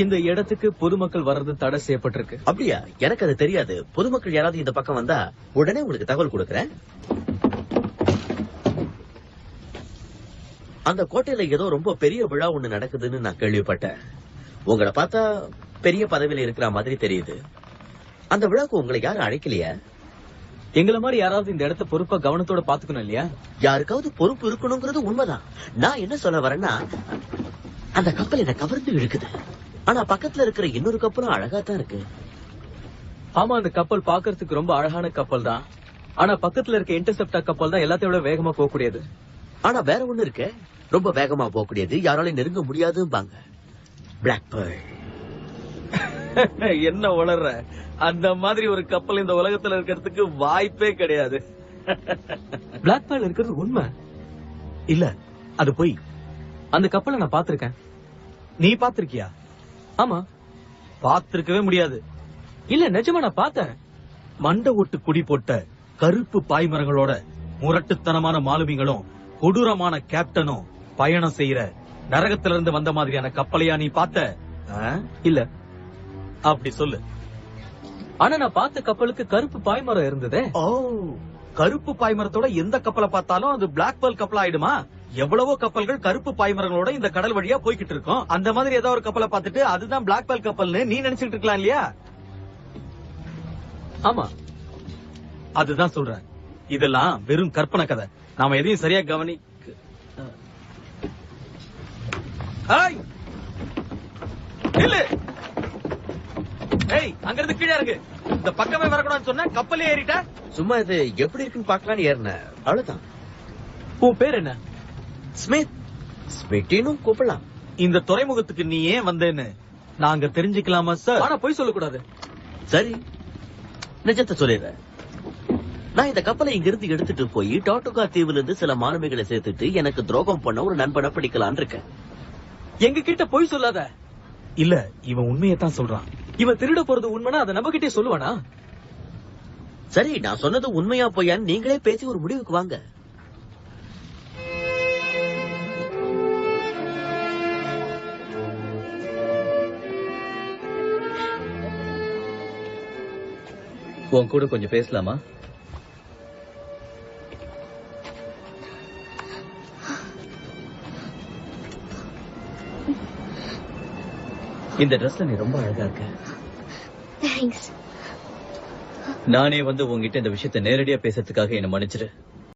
இந்த இடத்துக்கு பொதுமக்கள் வர்றது தடை செய்யப்பட்டிருக்கு. அப்படியா? எனக்கு அது தெரியாது. பொதுமக்கள் யாராவது இந்த பக்கம் வந்தா உடனே உங்களுக்கு தகவல் கொடுக்கறேன். அந்த கோட்டையில ஏதோ ரொம்ப பெரிய விழா ஒண்ணு நடக்குதுன்னு நான் கேள்விப்பட்டேன். உங்களை பார்த்தா பெரிய பதவியில இருக்கிற மாதிரி தெரியுது. அந்த விழாக்கு உங்களை யாரும் அழைக்கலையா? எங்களை மாதிரி யாராவது இந்த இடத்த பொறுப்பா கவனத்தோட பாத்துக்கணும் இல்லையா? யாருக்காவது பொறுப்பு இருக்கணுங்கிறது உண்மைதான். நான் என்ன சொல்ல வரேன்னா, அந்த கப்பல் என்ன கவர்ந்து இழுக்குது. ஆனா பக்கத்துல இருக்கிற இன்னொரு கப்பலும் அழகா தான் இருக்கு. ஆமா, அந்த கப்பல் பாக்குறதுக்கு ரொம்ப அழகான கப்பல் தான். ஆனா பக்கத்துல இருக்க இன்டர்செப்டர் கப்பல் தான் எல்லாத்தையும் விட வேகமா போகக்கூடியது. ஆனா வேற ஒண்ணு இருக்கு, ரொம்ப வேகமா போகக்கூடியது, யாராலையும் நெருங்க முடியாதும்பாங்க. Black pearl. என்ன வளர்ற? அந்த மாதிரி ஒரு கப்பல் இந்த உலகத்துல இருக்கிறதுக்கு வாய்ப்பே கிடையாது. பிளாக் பேர்ல் இருக்கிறது உண்மை இல்ல, அது போய். அந்த கப்பலை நான் பாத்திருக்கேன். நீ பாத்திருக்கியா? ஆமா. பாத்திருக்கவே முடியாது. இல்ல, நிஜமா நான் பார்த்தேன். மண்ட ஒட்டு குடி போட்ட கருப்பு பாய்மரங்களோட முரட்டுத்தனமான மாலுமிகளும் கொடூரமான கேப்டனும் பயணம் செய்யற நரகத்திலிருந்து வந்த மாதிரியான கப்பலையா நீ பார்த்த? இல்ல. அப்படி சொல்லு. ஆனா நான் பார்த்த கப்பலுக்கு கருப்பு பாய்மரம் இருந்ததே. ஓ, கருப்பு பாய்மரத்தோட எந்த கப்பலை பார்த்தாலும் அது பிளாக் பேர்ல் கப்பல் ஆயிடுமா? எவ்வளவோ கப்பல்கள் கருப்பு பாய்மரங்களோட இந்த கடல் வழியா போய்கிட்டு இருக்கோம். அந்த மாதிரி ஏதோ ஒரு கப்பலை பார்த்துட்டு அதுதான் பிளாக் பேர்ல் கப்பல்னு நீ நினைச்சிட்டு இருக்கலாம் இல்லையா? ஆமா, அதுதான் சொல்றேன். இதெல்லாம் வெறும் கற்பனை கதை. நாம எதையும் சரியா கவனி. அங்கிருந்து கீழே இருக்கு. இந்த பக்கமே வரக்கூடாதுன்னு சொன்ன கப்பலே ஏறிட்ட. சும்மா இது எப்படி இருக்குன்னு பாக்கலான்னு ஏறினேன், அவ்வளவுதான். உன் பேர் என்ன? ஸ்மித். ஸ்மிட்டினும் கூப்பிடலாம். இந்த துறைமுகத்துக்கு நீ ஏன் வந்தேன்னு நாங்க தெரிஞ்சுக்கலாமா சார்? ஆனா போய் சொல்லக்கூடாது. சரி, நிஜத்தை சொல்லிடுறேன். நான் இந்த கப்பலை இங்கிருந்து எடுத்துட்டு போய் டாட்டுகா தீவுல இருந்து சில மாலுமிகளை சேர்த்துட்டு எனக்கு துரோகம் பண்ண ஒரு நண்பனை பிடிக்கலான் இருக்கேன். எங்க கிட்ட போய் சொல்லாத. இல்ல, இவன் உண்மையத்தான் சொல்றான். இவன் திருட போறது உண்மைனா அதை நம்ம கிட்டே சொல்லுவானா? சரி, நான் சொன்னது உண்மையா போயான்னு நீங்களே பேசி ஒரு முடிவுக்கு வாங்க. உன் கூட கொஞ்சம் பேசலாமா? இந்த ட்ரெஸ்ல நீ ரொம்ப அழகா இருக்க. தேங்க்ஸ். நானே வந்து உங்ககிட்ட இந்த விஷயத்தை நேரடியா பேசுறதுக்காக என்ன மன்னிச்சிரு.